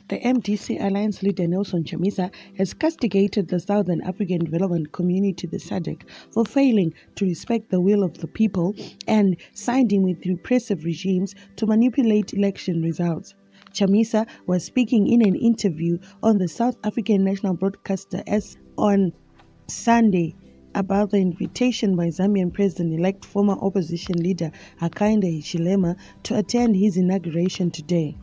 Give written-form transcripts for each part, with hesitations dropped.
The MDC Alliance leader Nelson Chamisa has castigated the Southern African Development Community, the SADC, for failing to respect the will of the people and siding with repressive regimes to manipulate election results. Chamisa was speaking in an interview on the South African national broadcaster on Sunday about the invitation by Zambian President-elect former opposition leader Hakainde Hichilema to attend his inauguration today.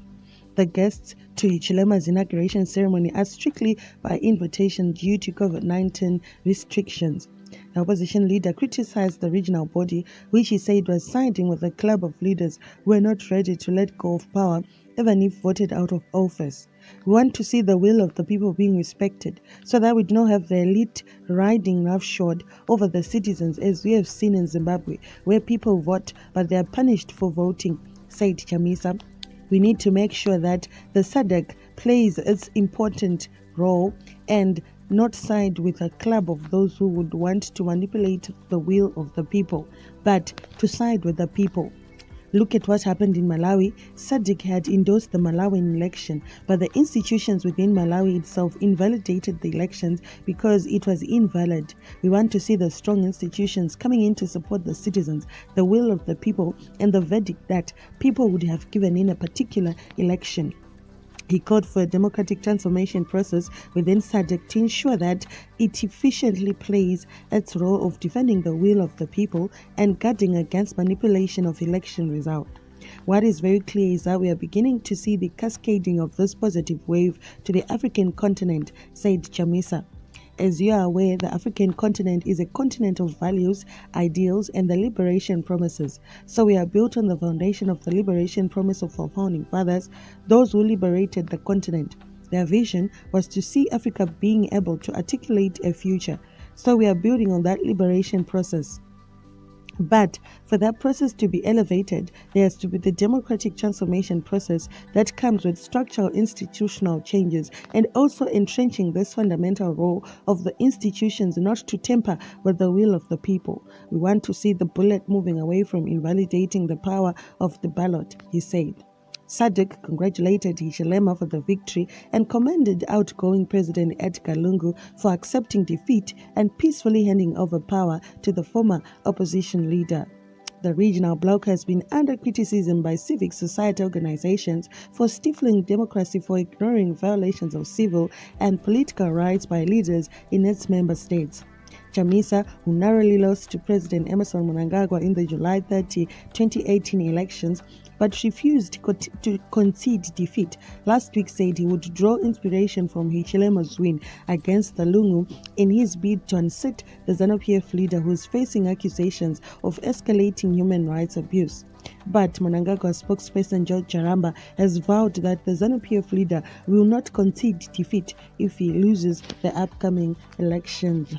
The guests to Hichilema's inauguration ceremony are strictly by invitation due to COVID-19 restrictions. The opposition leader criticized the regional body, which he said was siding with a club of leaders who were not ready to let go of power, even if voted out of office. We want to see the will of the people being respected, so that we do not have the elite riding roughshod over the citizens, as we have seen in Zimbabwe, where people vote but they are punished for voting, said Chamisa. We need to make sure that the SADC plays its important role and not side with a club of those who would want to manipulate the will of the people, but to side with the people. Look at what happened in Malawi. SADC had endorsed the Malawian election, but the institutions within Malawi itself invalidated the elections because it was invalid. We want to see the strong institutions coming in to support the citizens, the will of the people, and the verdict that people would have given in a particular election. He called for a democratic transformation process within SADC to ensure that it efficiently plays its role of defending the will of the people and guarding against manipulation of election results. What is very clear is that we are beginning to see the cascading of this positive wave to the African continent, said Chamisa. As you are aware, the African continent is a continent of values, ideals, and the liberation promises. So we are built on the foundation of the liberation promise of our founding fathers, those who liberated the continent. Their vision was to see Africa being able to articulate a future. So we are building on that liberation process. But for that process to be elevated, there has to be the democratic transformation process that comes with structural institutional changes and also entrenching this fundamental role of the institutions not to tamper with the will of the people. We want to see the bullet moving away from invalidating the power of the ballot, he said. SADC congratulated Hichilema for the victory and commended outgoing President Edgar Lungu for accepting defeat and peacefully handing over power to the former opposition leader. The regional bloc has been under criticism by civic society organizations for stifling democracy, for ignoring violations of civil and political rights by leaders in its member states. Chamisa, who narrowly lost to President Emmerson Mnangagwa in the July 30, 2018 elections, but refused to concede defeat, last week said he would draw inspiration from Hichilema's win against the Lungu in his bid to unseat the ZANU-PF leader who is facing accusations of escalating human rights abuse. But Mnangagwa's spokesperson George Jaramba has vowed that the ZANU-PF leader will not concede defeat if he loses the upcoming elections.